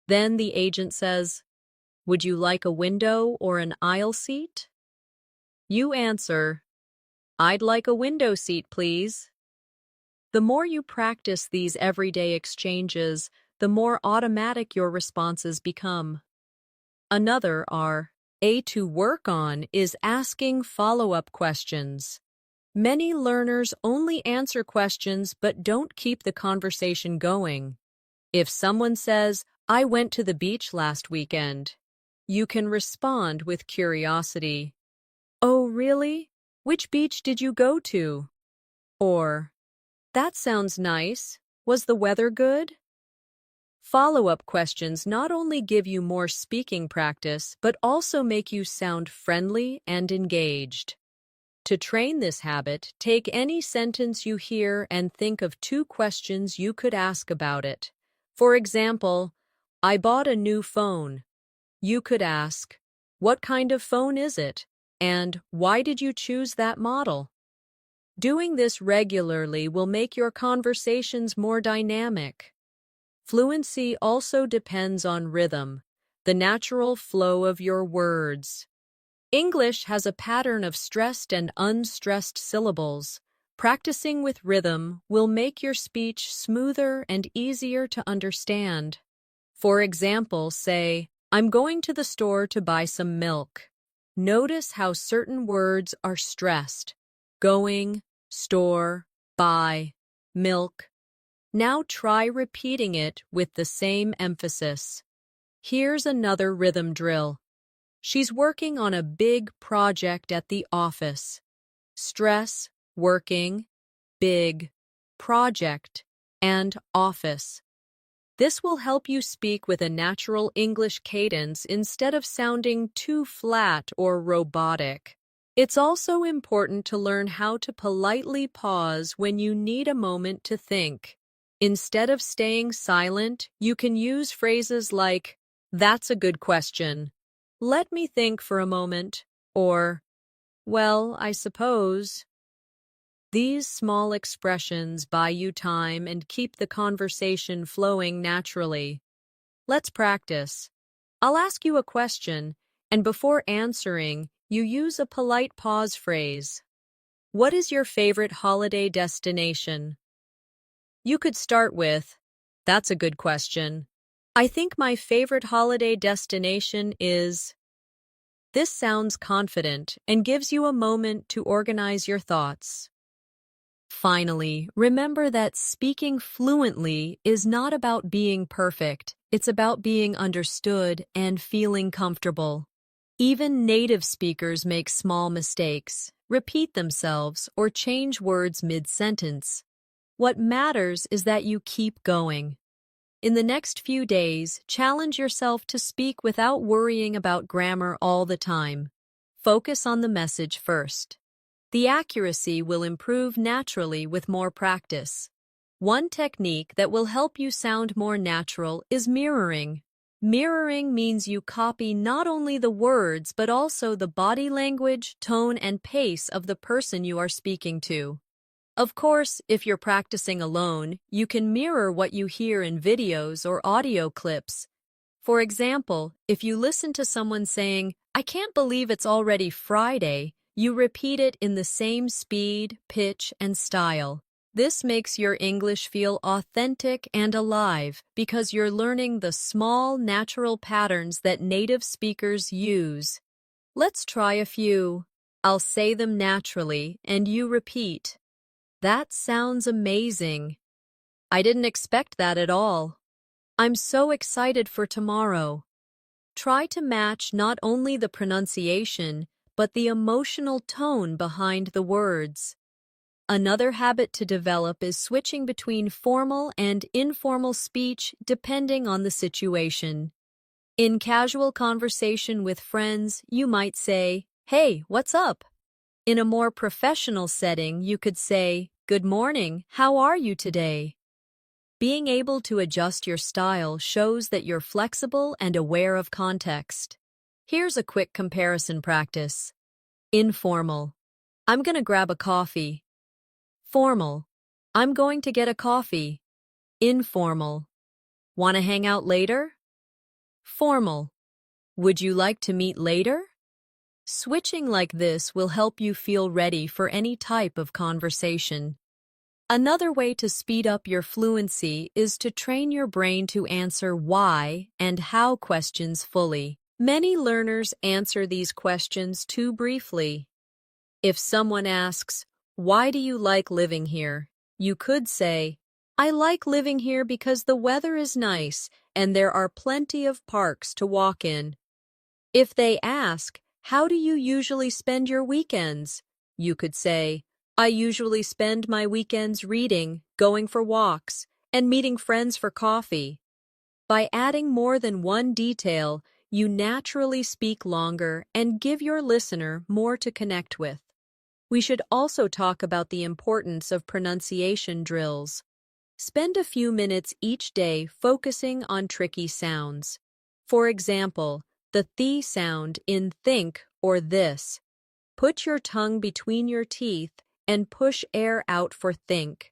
Speaker 1: Then the agent says, "Would you like a window or an aisle seat?" You answer, "I'd like a window seat, please." The more you practice these everyday exchanges, the more automatic your responses become. Another to work on is asking follow-up questions. Many learners only answer questions but don't keep the conversation going. If someone says, "I went to the beach last weekend," you can respond with curiosity. "Oh, really? Which beach did you go to?" Or, "That sounds nice. Was the weather good?" Follow-up questions not only give you more speaking practice, but also make you sound friendly and engaged. To train this habit, take any sentence you hear and think of 2 questions you could ask about it. For example, I bought a new phone. You could ask, what kind of phone is it? And why did you choose that model? Doing this regularly will make your conversations more dynamic. Fluency also depends on rhythm, the natural flow of your words. English has a pattern of stressed and unstressed syllables. Practicing with rhythm will make your speech smoother and easier to understand. For example, say, I'm going to the store to buy some milk. Notice how certain words are stressed. Going, store, buy, milk. Now try repeating it with the same emphasis. Here's another rhythm drill. She's working on a big project at the office. Stress, working, big, project, and office. This will help you speak with a natural English cadence instead of sounding too flat or robotic. It's also important to learn how to politely pause when you need a moment to think. Instead of staying silent, you can use phrases like, "That's a good question. Let me think for a moment," or, "Well, I suppose." These small expressions buy you time and keep the conversation flowing naturally. Let's practice. I'll ask you a question, and before answering, you use a polite pause phrase. What is your favorite holiday destination? You could start with, "That's a good question. I think my favorite holiday destination is..." This sounds confident and gives you a moment to organize your thoughts. Finally, remember that speaking fluently is not about being perfect. It's about being understood and feeling comfortable. Even native speakers make small mistakes, repeat themselves, or change words mid-sentence. What matters is that you keep going. In the next few days, challenge yourself to speak without worrying about grammar all the time. Focus on the message first. The accuracy will improve naturally with more practice. One technique that will help you sound more natural is mirroring. Mirroring means you copy not only the words but also the body language, tone, and pace of the person you are speaking to. Of course, if you're practicing alone, you can mirror what you hear in videos or audio clips. For example, if you listen to someone saying, "I can't believe it's already Friday," you repeat it in the same speed, pitch, and style. This makes your English feel authentic and alive because you're learning the small, natural patterns that native speakers use. Let's try a few. I'll say them naturally, and you repeat. That sounds amazing. I didn't expect that at all. I'm so excited for tomorrow. Try to match not only the pronunciation, but the emotional tone behind the words. Another habit to develop is switching between formal and informal speech depending on the situation. In casual conversation with friends, you might say, "Hey, what's up?" In a more professional setting, you could say, "Good morning, how are you today?" Being able to adjust your style shows that you're flexible and aware of context. Here's a quick comparison practice. Informal. I'm gonna grab a coffee. Formal. I'm going to get a coffee. Informal. Wanna hang out later? Formal. Would you like to meet later? Switching like this will help you feel ready for any type of conversation. Another way to speed up your fluency is to train your brain to answer why and how questions fully. Many learners answer these questions too briefly. If someone asks, "Why do you like living here?" you could say, "I like living here because the weather is nice and there are plenty of parks to walk in." If they ask, "How do you usually spend your weekends?" you could say, "I usually spend my weekends reading, going for walks, and meeting friends for coffee." By adding more than one detail, you naturally speak longer and give your listener more to connect with. We should also talk about the importance of pronunciation drills. Spend a few minutes each day focusing on tricky sounds. For example, the th sound in think or this. Put your tongue between your teeth and push air out for think.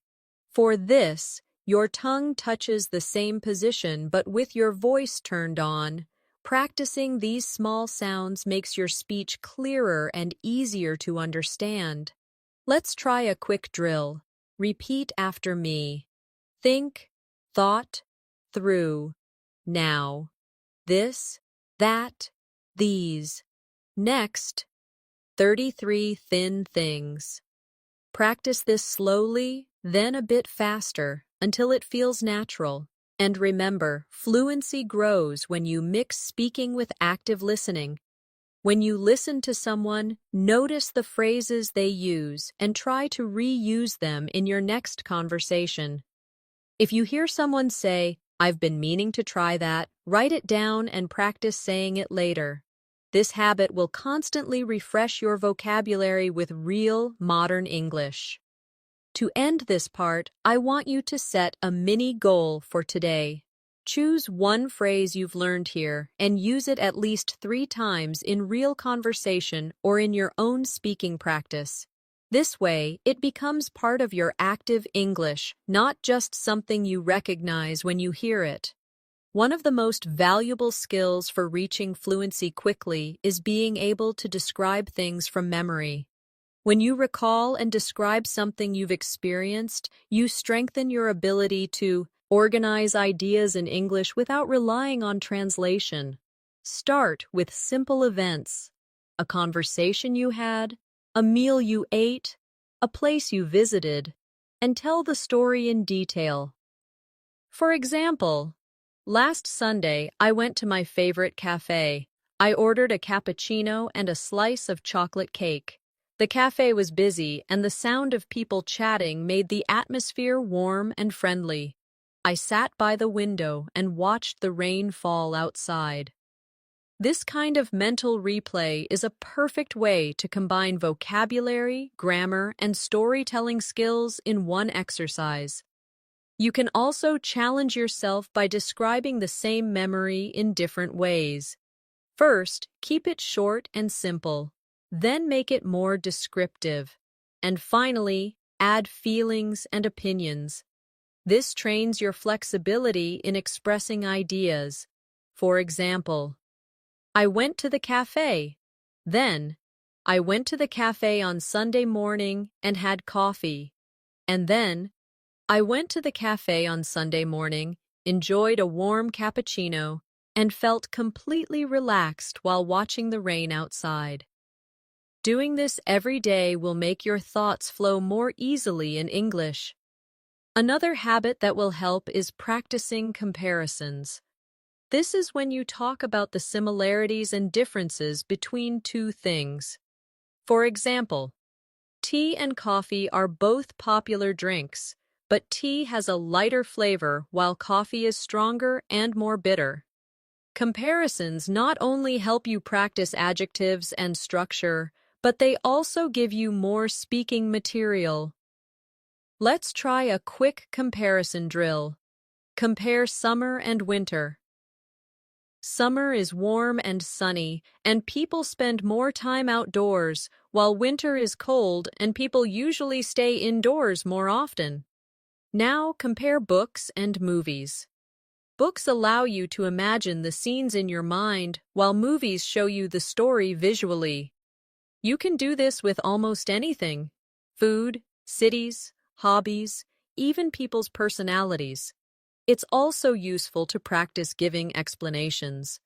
Speaker 1: For this, your tongue touches the same position but with your voice turned on. Practicing these small sounds makes your speech clearer and easier to understand. Let's try a quick drill. Repeat after me. Think, thought, through, now. This, that, these. Next, 33 thin things. Practice this slowly, then a bit faster, until it feels natural. And remember, fluency grows when you mix speaking with active listening. When you listen to someone, notice the phrases they use and try to reuse them in your next conversation. If you hear someone say, "I've been meaning to try that," write it down and practice saying it later. This habit will constantly refresh your vocabulary with real, modern English. To end this part, I want you to set a mini goal for today. Choose one phrase you've learned here and use it at least 3 times in real conversation or in your own speaking practice. This way, it becomes part of your active English, not just something you recognize when you hear it. One of the most valuable skills for reaching fluency quickly is being able to describe things from memory. When you recall and describe something you've experienced, you strengthen your ability to organize ideas in English without relying on translation. Start with simple events: a conversation you had, a meal you ate, a place you visited, and tell the story in detail. For example, last Sunday I went to my favorite cafe. I ordered a cappuccino and a slice of chocolate cake. The cafe was busy, and the sound of people chatting made the atmosphere warm and friendly. I sat by the window and watched the rain fall outside. This kind of mental replay is a perfect way to combine vocabulary, grammar, and storytelling skills in one exercise. You can also challenge yourself by describing the same memory in different ways. First, keep it short and simple. Then make it more descriptive. And finally, add feelings and opinions. This trains your flexibility in expressing ideas. For example, I went to the cafe. Then, I went to the cafe on Sunday morning and had coffee. And then, I went to the cafe on Sunday morning, enjoyed a warm cappuccino, and felt completely relaxed while watching the rain outside. Doing this every day will make your thoughts flow more easily in English. Another habit that will help is practicing comparisons. This is when you talk about the similarities and differences between two things. For example, tea and coffee are both popular drinks, but tea has a lighter flavor while coffee is stronger and more bitter. Comparisons not only help you practice adjectives and structure, but they also give you more speaking material. Let's try a quick comparison drill. Compare summer and winter. Summer is warm and sunny, and people spend more time outdoors, while winter is cold and people usually stay indoors more often. Now compare books and movies. Books allow you to imagine the scenes in your mind, while movies show you the story visually. You can do this with almost anything: food, cities, hobbies, even people's personalities. It's also useful to practice giving explanations.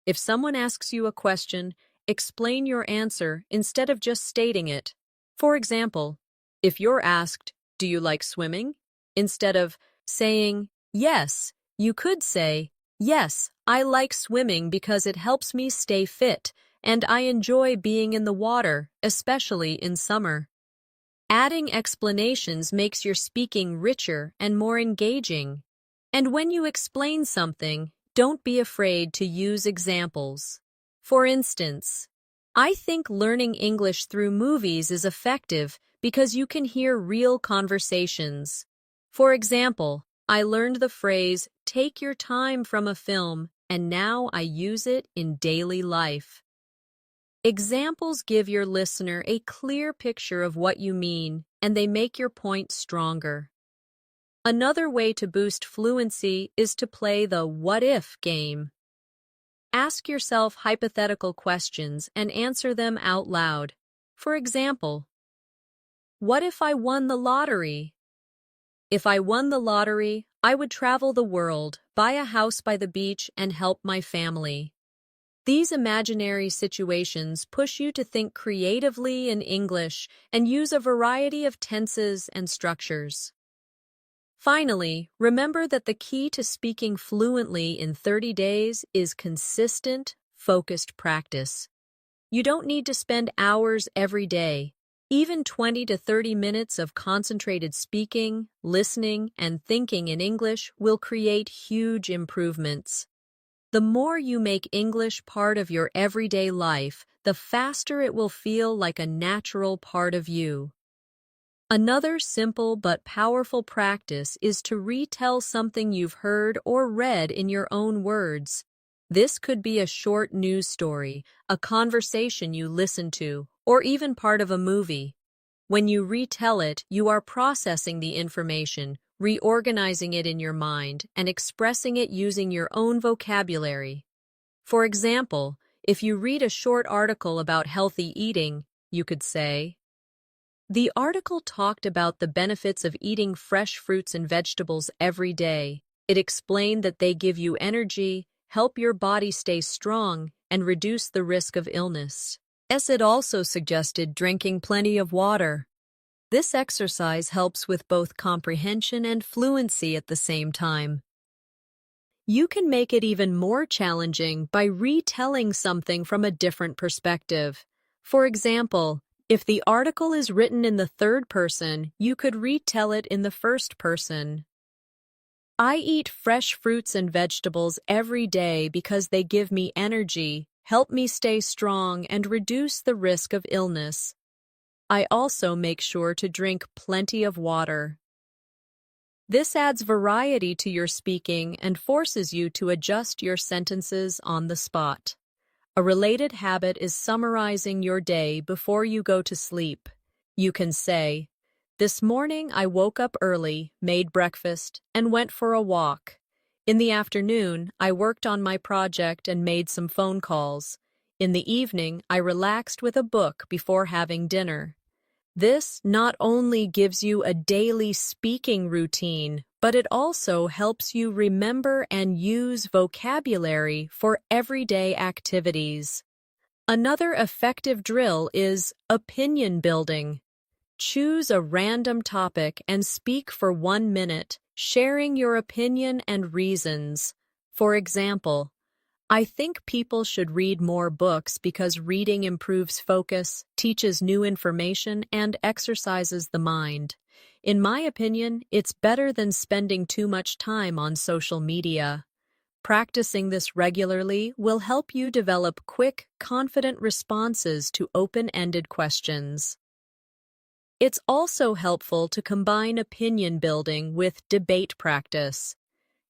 Speaker 1: If someone asks you a question, explain your answer instead of just stating it. For example, if you're asked, "Do you like swimming?" instead of saying, "Yes," you could say, "Yes, I like swimming because it helps me stay fit, and I enjoy being in the water, especially in summer." Adding explanations makes your speaking richer and more engaging. And when you explain something, don't be afraid to use examples. For instance, I think learning English through movies is effective because you can hear real conversations. For example, I learned the phrase, take your time from a film, and now I use it in daily life. Examples give your listener a clear picture of what you mean, and they make your point stronger. Another way to boost fluency is to play the what if game. Ask yourself hypothetical questions and answer them out loud. For example, what if I won the lottery? If I won the lottery, I would travel the world, buy a house by the beach, and help my family. These imaginary situations push you to think creatively in English and use a variety of tenses and structures. Finally, remember that the key to speaking fluently in 30 days is consistent, focused practice. You don't need to spend hours every day. Even 20 to 30 minutes of concentrated speaking, listening, and thinking in English will create huge improvements. The more you make English part of your everyday life, the faster it will feel like a natural part of you. Another simple but powerful practice is to retell something you've heard or read in your own words. This could be a short news story, a conversation you listened to, or even part of a movie. When you retell it, you are processing the information, reorganizing it in your mind, and expressing it using your own vocabulary. For example, if you read a short article about healthy eating, you could say, the article talked about the benefits of eating fresh fruits and vegetables every day. It explained that they give you energy, help your body stay strong, and reduce the risk of illness. It also suggested drinking plenty of water. This exercise helps with both comprehension and fluency at the same time. You can make it even more challenging by retelling something from a different perspective. For example, if the article is written in the third person, you could retell it in the first person. I eat fresh fruits and vegetables every day because they give me energy, help me stay strong, and reduce the risk of illness. I also make sure to drink plenty of water. This adds variety to your speaking and forces you to adjust your sentences on the spot. A related habit is summarizing your day before you go to sleep. You can say, this morning I woke up early, made breakfast, and went for a walk. In the afternoon, I worked on my project and made some phone calls. In the evening, I relaxed with a book before having dinner. This not only gives you a daily speaking routine, but it also helps you remember and use vocabulary for everyday activities. Another effective drill is opinion building. Choose a random topic and speak for 1 minute, sharing your opinion and reasons. For example, I think people should read more books because reading improves focus, teaches new information, and exercises the mind. In my opinion, it's better than spending too much time on social media. Practicing this regularly will help you develop quick, confident responses to open-ended questions. It's also helpful to combine opinion building with debate practice.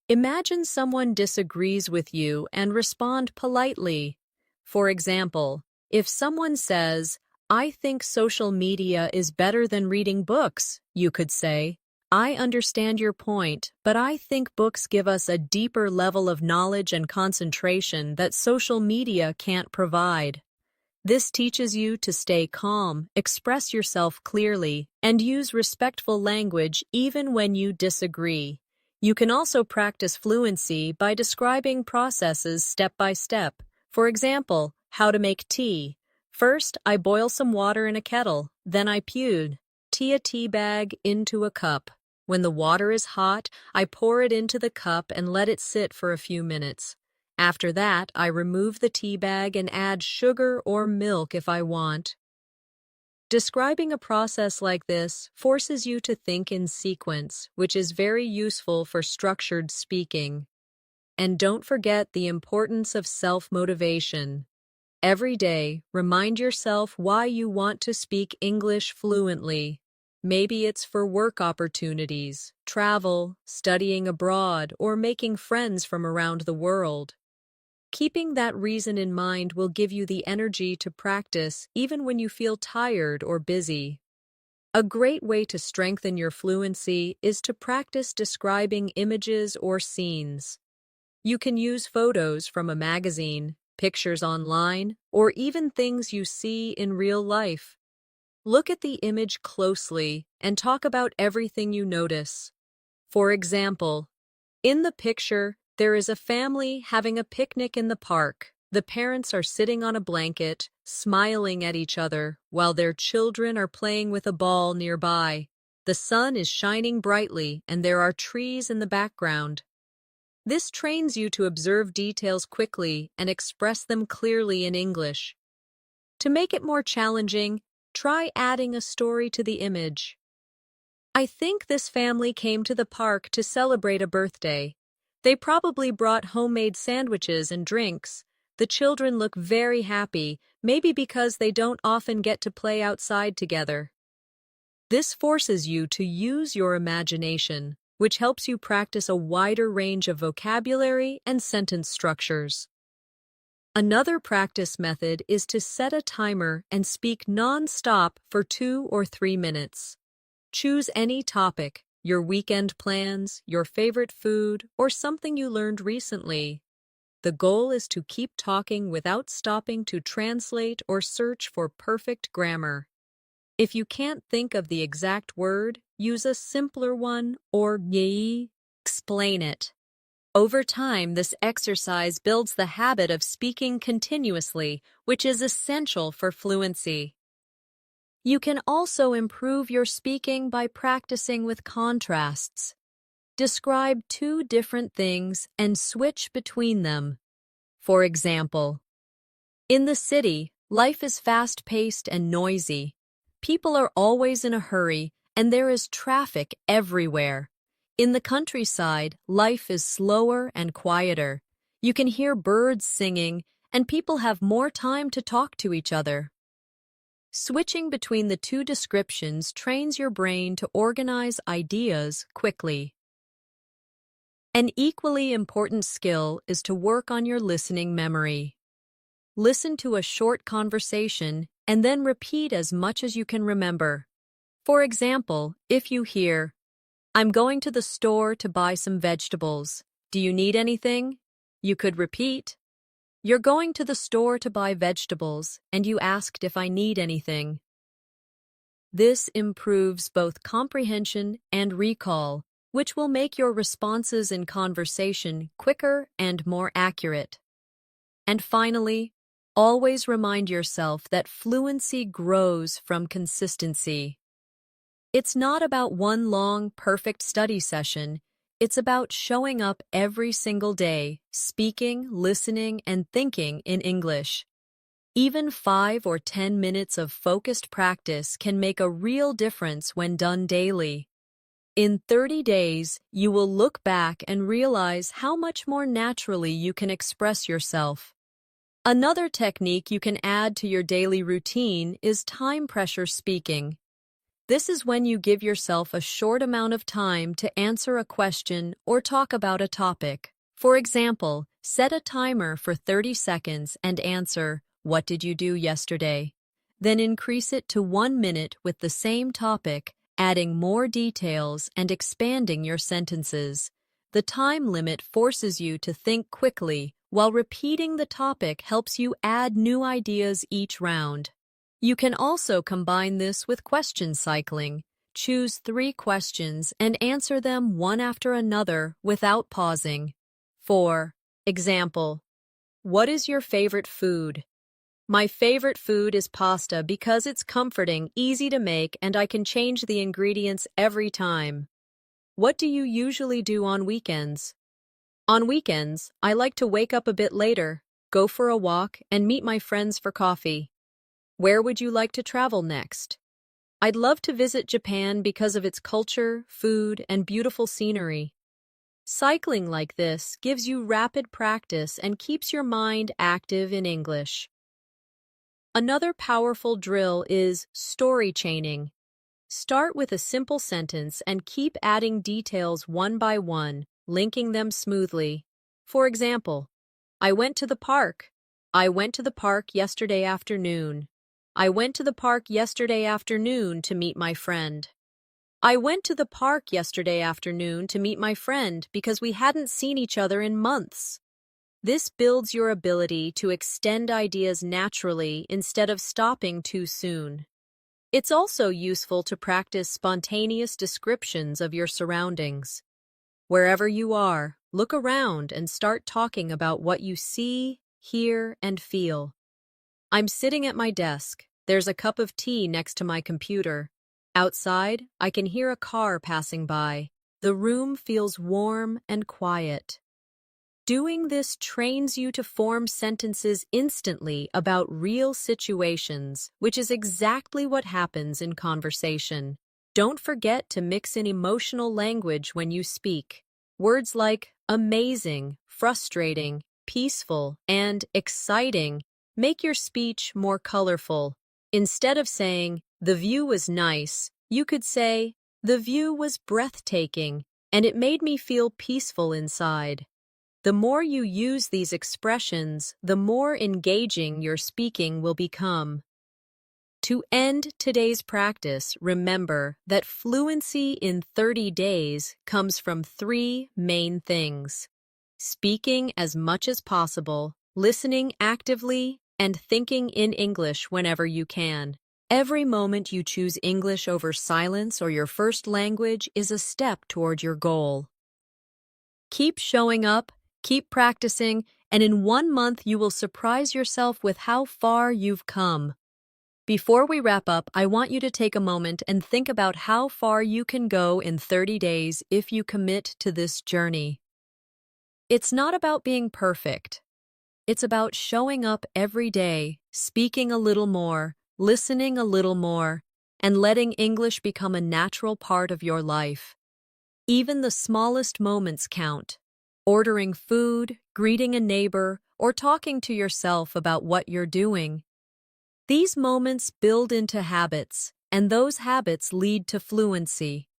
Speaker 1: Imagine someone disagrees with you and respond politely. For example, if someone says, I think social media is better than reading books, you could say, I understand your point, but I think books give us a deeper level of knowledge and concentration that social media can't provide. This teaches you to stay calm, express yourself clearly, and use respectful language even when you disagree. You can also practice fluency by describing processes step by step. For example, how to make tea. First, I boil some water in a kettle, then I pour a tea bag into a cup. When the water is hot, I pour it into the cup and let it sit for a few minutes. After that, I remove the tea bag and add sugar or milk if I want. Describing a process like this forces you to think in sequence, which is very useful for structured speaking. And don't forget the importance of self-motivation. Every day, remind yourself why you want to speak English fluently. Maybe it's for work opportunities, travel, studying abroad, or making friends from around the world. Keeping that reason in mind will give you the energy to practice even when you feel tired or busy. A great way to strengthen your fluency is to practice describing images or scenes. You can use photos from a magazine, pictures online, or even things you see in real life. Look at the image closely and talk about everything you notice. For example, in the picture, there is a family having a picnic in the park. The parents are sitting on a blanket, smiling at each other, while their children are playing with a ball nearby. The sun is shining brightly, and there are trees in the background. This trains you to observe details quickly and express them clearly in English. To make it more challenging, try adding a story to the image. I think this family came to the park to celebrate a birthday. They probably brought homemade sandwiches and drinks. The children look very happy, maybe because they don't often get to play outside together. This forces you to use your imagination, which helps you practice a wider range of vocabulary and sentence structures. Another practice method is to set a timer and speak non-stop for 2 or 3 minutes. Choose any topic, your weekend plans, your favorite food, or something you learned recently. The goal is to keep talking without stopping to translate or search for perfect grammar. If you can't think of the exact word, use a simpler one or explain it. Over time, this exercise builds the habit of speaking continuously, which is essential for fluency. You can also improve your speaking by practicing with contrasts. Describe two different things and switch between them. For example, in the city, life is fast-paced and noisy. People are always in a hurry, and there is traffic everywhere. In the countryside, life is slower and quieter. You can hear birds singing, and people have more time to talk to each other. Switching between the two descriptions trains your brain to organize ideas quickly. An equally important skill is to work on your listening memory. Listen to a short conversation and then repeat as much as you can remember. For example, if you hear, "I'm going to the store to buy some vegetables. Do you need anything?" You could repeat, "You're going to the store to buy vegetables, and you asked if I need anything." This improves both comprehension and recall, which will make your responses in conversation quicker and more accurate. And finally, always remind yourself that fluency grows from consistency. It's not about one long, perfect study session. It's about showing up every single day, speaking, listening, and thinking in English. Even 5 or 10 minutes of focused practice can make a real difference when done daily. In 30 days, you will look back and realize how much more naturally you can express yourself. Another technique you can add to your daily routine is time pressure speaking. This is when you give yourself a short amount of time to answer a question or talk about a topic. For example, set a timer for 30 seconds and answer, "What did you do yesterday?" Then increase it to 1 minute with the same topic, adding more details and expanding your sentences. The time limit forces you to think quickly, while repeating the topic helps you add new ideas each round. You can also combine this with question cycling. Choose 3 questions and answer them one after another without pausing. For example, what is your favorite food? My favorite food is pasta because it's comforting, easy to make, and I can change the ingredients every time. What do you usually do on weekends? On weekends, I like to wake up a bit later, go for a walk, and meet my friends for coffee. Where would you like to travel next? I'd love to visit Japan because of its culture, food, and beautiful scenery. Cycling like this gives you rapid practice and keeps your mind active in English. Another powerful drill is story chaining. Start with a simple sentence and keep adding details one by one, linking them smoothly. For example, I went to the park. I went to the park yesterday afternoon. I went to the park yesterday afternoon to meet my friend. I went to the park yesterday afternoon to meet my friend because we hadn't seen each other in months. This builds your ability to extend ideas naturally instead of stopping too soon. It's also useful to practice spontaneous descriptions of your surroundings. Wherever you are, look around and start talking about what you see, hear, and feel. I'm sitting at my desk. There's a cup of tea next to my computer. Outside, I can hear a car passing by. The room feels warm and quiet. Doing this trains you to form sentences instantly about real situations, which is exactly what happens in conversation. Don't forget to mix in emotional language when you speak. Words like amazing, frustrating, peaceful, and exciting make your speech more colorful. Instead of saying, "The view was nice," you could say, "The view was breathtaking, and it made me feel peaceful inside." The more you use these expressions, the more engaging your speaking will become. To end today's practice, remember that fluency in 30 days comes from 3 main things: speaking as much as possible, listening actively, and thinking in English whenever you can. Every moment you choose English over silence or your first language is a step toward your goal. Keep showing up, keep practicing, and in 1 month you will surprise yourself with how far you've come. Before we wrap up, I want you to take a moment and think about how far you can go in 30 days if you commit to this journey. It's not about being perfect. It's about showing up every day, speaking a little more, listening a little more, and letting English become a natural part of your life. Even the smallest moments count. Ordering food, greeting a neighbor, or talking to yourself about what you're doing. These moments build into habits, and those habits lead to fluency.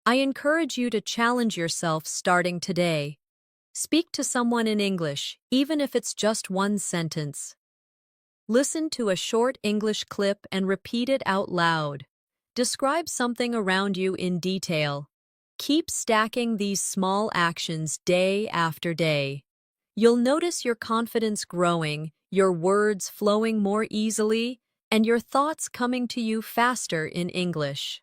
Speaker 1: I encourage you to challenge yourself starting today. Speak to someone in English, even if it's just one sentence. Listen to a short English clip and repeat it out loud. Describe something around you in detail. Keep stacking these small actions day after day. You'll notice your confidence growing, your words flowing more easily, and your thoughts coming to you faster in English.